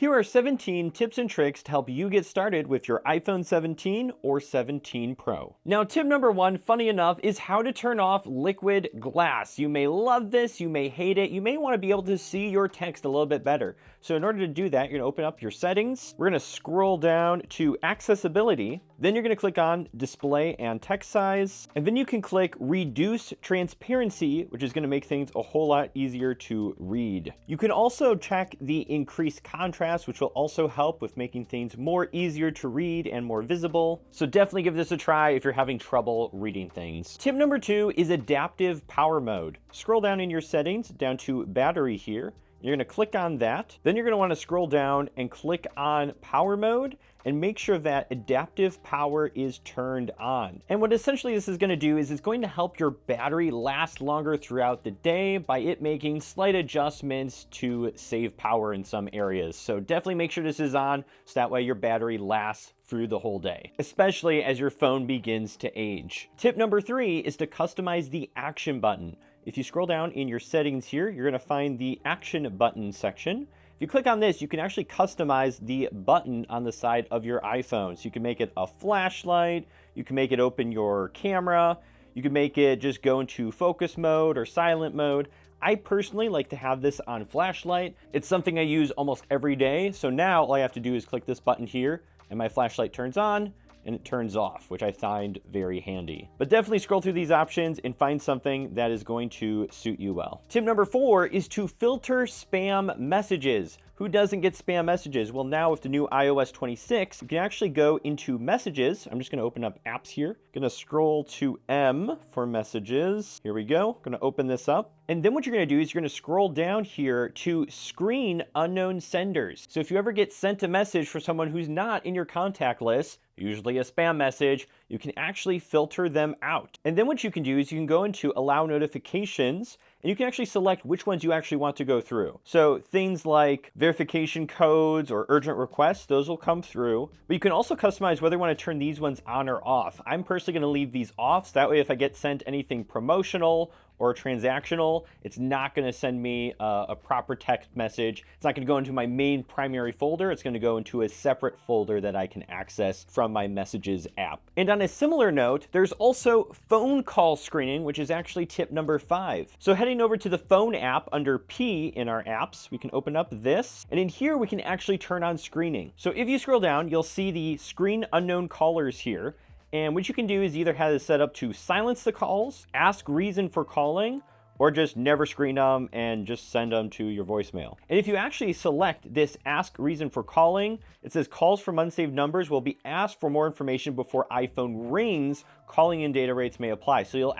Here are 17 tips and tricks to help you get started with your iPhone 17 or 17 Pro. Now, tip number 1, funny enough, is how to turn off liquid glass. You may love this, you may hate it, you may want to be able to see your text a little bit better. So in order to do that, you're going to open up your settings. We're going to scroll down to accessibility. Then you're going to click on display and text size. And then you can click reduce transparency, which is going to make things a whole lot easier to read. You can also check the increased contrast, which will also help with making things more easier to read and more visible. So definitely give this a try if you're having trouble reading things. Tip number 2 is adaptive power mode. Scroll down in your settings down to battery here. You're going to click on that. Then you're going to want to scroll down and click on power mode and make sure that adaptive power is turned on. And what essentially this is going to do is it's going to help your battery last longer throughout the day by it making slight adjustments to save power in some areas. So definitely make sure this is on so that way your battery lasts through the whole day, especially as your phone begins to age. Tip number 3 is to customize the action button. If you scroll down in your settings here, you're going to find the action button section. If you click on this, you can actually customize the button on the side of your iPhone. So you can make it a flashlight, you can make it open your camera, you can make it just go into focus mode or silent mode. I personally like to have this on flashlight. It's something I use almost every day. So now all I have to do is click this button here and my flashlight turns on and it turns off, which I find very handy. But definitely scroll through these options and find something that is going to suit you well. Tip number 4 is to filter spam messages. Who doesn't get spam messages? Well, now with the new iOS 26, you can actually go into messages. I'm just going to open up apps here. Going to scroll to M for messages. Here we go. Going to open this up. And then what you're going to do is you're going to scroll down here to screen unknown senders. So if you ever get sent a message for someone who's not in your contact list, usually a spam message, you can actually filter them out. And then what you can do is you can go into allow notifications and you can actually select which ones you actually want to go through. So things like verification codes or urgent requests, those will come through. But you can also customize whether you want to turn these ones on or off. I'm personally going to leave these off, so that way if I get sent anything promotional or transactional, it's not going to send me a proper text message. It's not going to go into my main primary folder. It's going to go into a separate folder that I can access from my messages app. And on a similar note, there's also phone call screening, which is actually tip number 5. So heading over to the phone app under P in our apps, we can open up this. And in here, we can actually turn on screening. So if you scroll down, you'll see the screen unknown callers here. And what you can do is either have it set up to silence the calls, ask reason for calling, or just never screen them and just send them to your voicemail. And if you actually select this ask reason for calling, it says calls from unsaved numbers will be asked for more information before iPhone rings. Calling and data rates may apply. So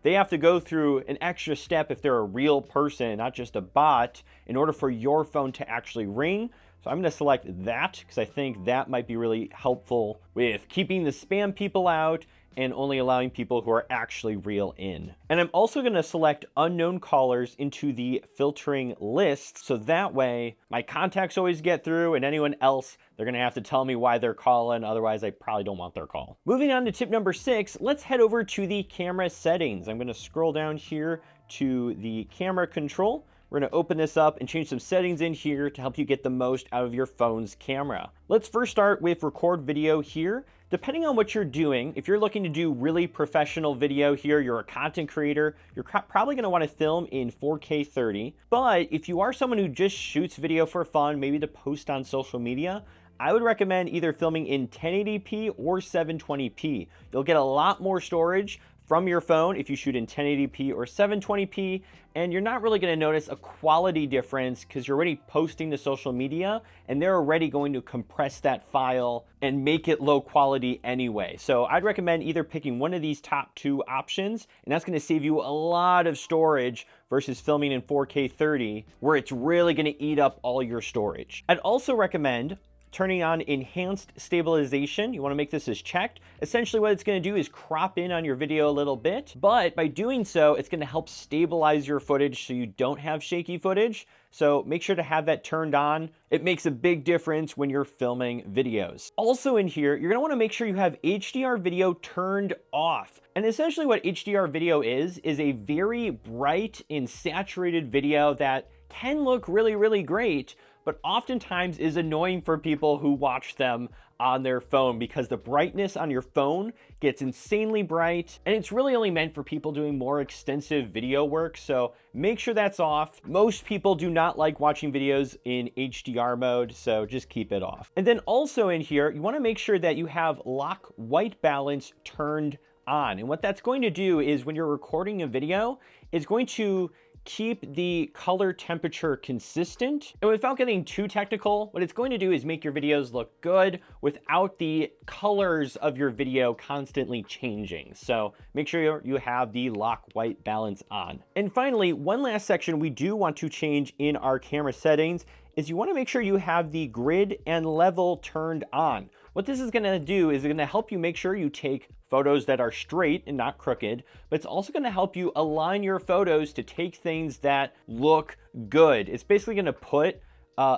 they have to go through an extra step if they're a real person, not just a bot, in order for your phone to actually ring. So I'm going to select that because I think that might be really helpful with keeping the spam people out and only allowing people who are actually real in. And I'm also going to select unknown callers into the filtering list. So that way my contacts always get through and anyone else, they're going to have to tell me why they're calling. Otherwise, I probably don't want their call. Moving on to tip number 6, let's head over to the camera settings. I'm going to scroll down here to the camera control. We're going to open this up and change some settings in here to help you get the most out of your phone's camera. Let's first start with record video here. Depending on what you're doing, if you're looking to do really professional video here, you're a content creator, you're probably going to want to film in 4K 30. But if you are someone who just shoots video for fun, maybe to post on social media, I would recommend either filming in 1080p or 720p. You'll get a lot more storage from your phone if you shoot in 1080p or 720p, and you're not really going to notice a quality difference because you're already posting to social media and they're already going to compress that file and make it low quality anyway. So I'd recommend either picking one of these top 2 options, and that's going to save you a lot of storage versus filming in 4K 30 where it's really going to eat up all your storage. I'd also recommend turning on enhanced stabilization. You want to make this as checked. Essentially what it's going to do is crop in on your video a little bit, but by doing so, it's going to help stabilize your footage so you don't have shaky footage. So make sure to have that turned on. It makes a big difference when you're filming videos. Also in here, you're going to want to make sure you have HDR video turned off. And essentially what HDR video is a very bright and saturated video that can look really, really great, but oftentimes is annoying for people who watch them on their phone because the brightness on your phone gets insanely bright, and it's really only meant for people doing more extensive video work, so make sure that's off. Most people do not like watching videos in HDR mode, so just keep it off. And then also in here, you want to make sure that you have lock white balance turned on. And what that's going to do is when you're recording a video, it's going to keep the color temperature consistent. And without getting too technical, what it's going to do is make your videos look good without the colors of your video constantly changing. So make sure you have the lock white balance on. And finally, one last section we do want to change in our camera settings is you want to make sure you have the grid and level turned on. What this is going to do is going to help you make sure you take photos that are straight and not crooked, but it's also going to help you align your photos to take things that look good. It's basically going to put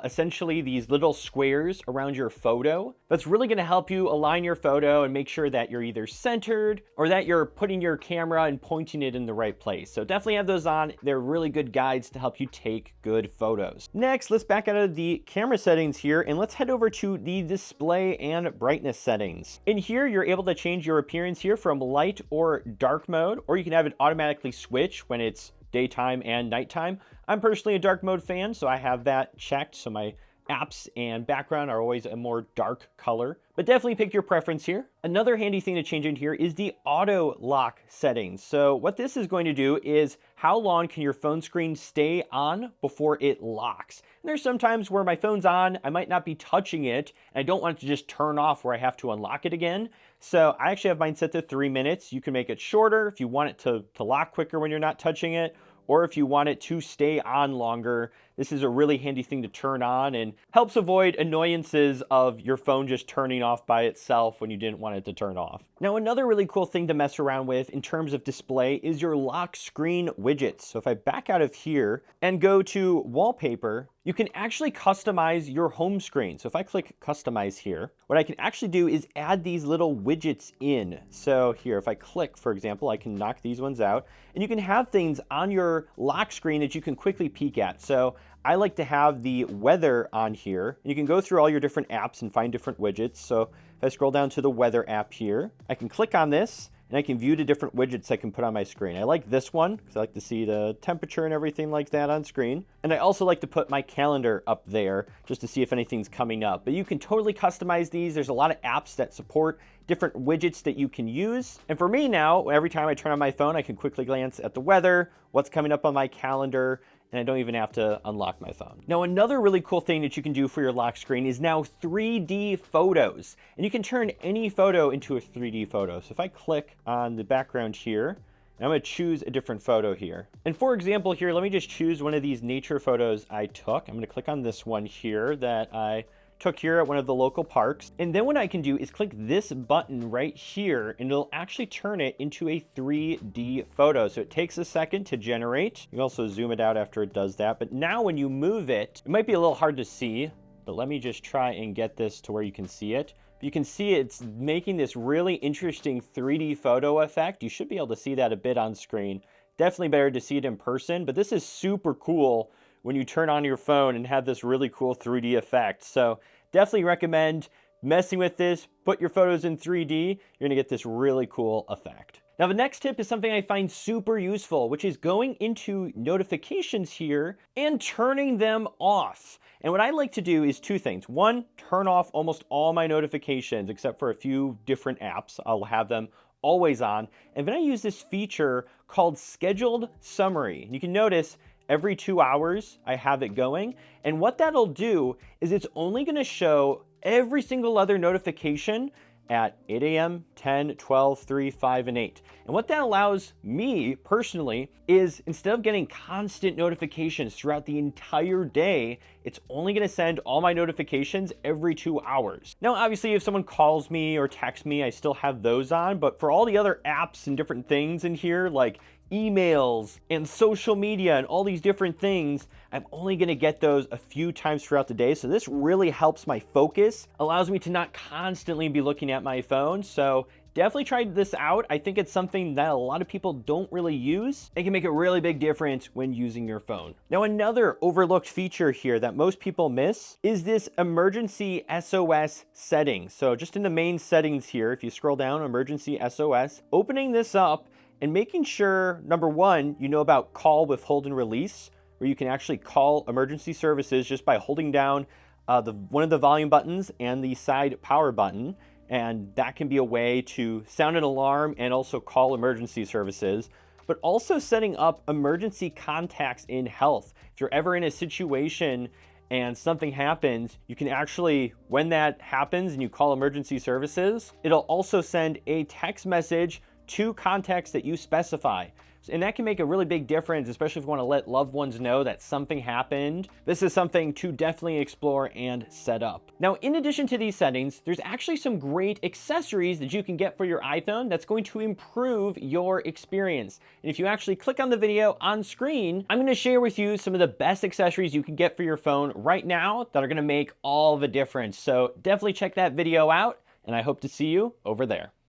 essentially these little squares around your photo. That's really going to help you align your photo and make sure that you're either centered or that you're putting your camera and pointing it in the right place. So definitely have those on. They're really good guides to help you take good photos. Next, let's back out of the camera settings here and let's head over to the display and brightness settings. In here, you're able to change your appearance here from light or dark mode, or you can have it automatically switch when it's daytime and nighttime. I'm personally a dark mode fan, so I have that checked. So my apps and background are always a more dark color, but definitely pick your preference here. Another handy thing to change in here is the auto lock settings. So what this is going to do is how long can your phone screen stay on before it locks? And there's some times where my phone's on, I might not be touching it, and I don't want it to just turn off where I have to unlock it again. So I actually have mine set to 3 minutes. You can make it shorter if you want it to lock quicker when you're not touching it, or if you want it to stay on longer. This is a really handy thing to turn on and helps avoid annoyances of your phone just turning off by itself when you didn't want it to turn off. Now, another really cool thing to mess around with in terms of display is your lock screen widgets. So if I back out of here and go to wallpaper, you can actually customize your home screen. So if I click customize here, what I can actually do is add these little widgets in. So here, if I click, for example, I can knock these ones out and you can have things on your lock screen that you can quickly peek at. So I like to have the weather on here. You can go through all your different apps and find different widgets. So if I scroll down to the weather app here, I can click on this and I can view the different widgets I can put on my screen. I like this one because I like to see the temperature and everything like that on screen. And I also like to put my calendar up there just to see if anything's coming up. But you can totally customize these. There's a lot of apps that support different widgets that you can use. And for me now, every time I turn on my phone, I can quickly glance at the weather, what's coming up on my calendar, and I don't even have to unlock my phone. Now, another really cool thing that you can do for your lock screen is now 3D photos. And you can turn any photo into a 3D photo. So if I click on the background here, I'm gonna choose a different photo here. And for example here, let me just choose one of these nature photos I took. I'm gonna click on this one here that I took here at one of the local parks. And then what I can do is click this button right here and it'll actually turn it into a 3D photo. So it takes a second to generate. You can also zoom it out after it does that. But now when you move it, it might be a little hard to see, but let me just try and get this to where you can see it. You can see it's making this really interesting 3D photo effect. You should be able to see that a bit on screen. Definitely better to see it in person, but this is super cool when you turn on your phone and have this really cool 3D effect. So definitely recommend messing with this. Put your photos in 3D. You're gonna get this really cool effect. Now, the next tip is something I find super useful, which is going into notifications here and turning them off. And what I like to do is two things. One, turn off almost all my notifications, except for a few different apps. I'll have them always on. And then I use this feature called Scheduled Summary. You can notice every 2 hours I have it going. And what that'll do is it's only gonna show every single other notification at 8 a.m., 10, 12, 3, 5, and 8. And what that allows me personally is instead of getting constant notifications throughout the entire day, it's only gonna send all my notifications every 2 hours. Now, obviously, if someone calls me or texts me, I still have those on, but for all the other apps and different things in here, like emails and social media and all these different things, I'm only gonna get those a few times throughout the day. So this really helps my focus, allows me to not constantly be looking at my phone. So definitely try this out. I think it's something that a lot of people don't really use. It can make a really big difference when using your phone. Now, another overlooked feature here that most people miss is this emergency SOS setting. So just in the main settings here, if you scroll down, emergency SOS, opening this up and making sure, number one, you know about call, withhold, and release, where you can actually call emergency services just by holding down one of the volume buttons and the side power button. And that can be a way to sound an alarm and also call emergency services, but also setting up emergency contacts in health. If you're ever in a situation and something happens, you can actually, when that happens and you call emergency services, it'll also send a text message to contacts that you specify. And that can make a really big difference, especially if you want to let loved ones know that something happened. This is something to definitely explore and set up. Now, in addition to these settings, there's actually some great accessories that you can get for your iPhone that's going to improve your experience. And if you actually click on the video on screen, I'm going to share with you some of the best accessories you can get for your phone right now that are going to make all the difference. So definitely check that video out, and I hope to see you over there.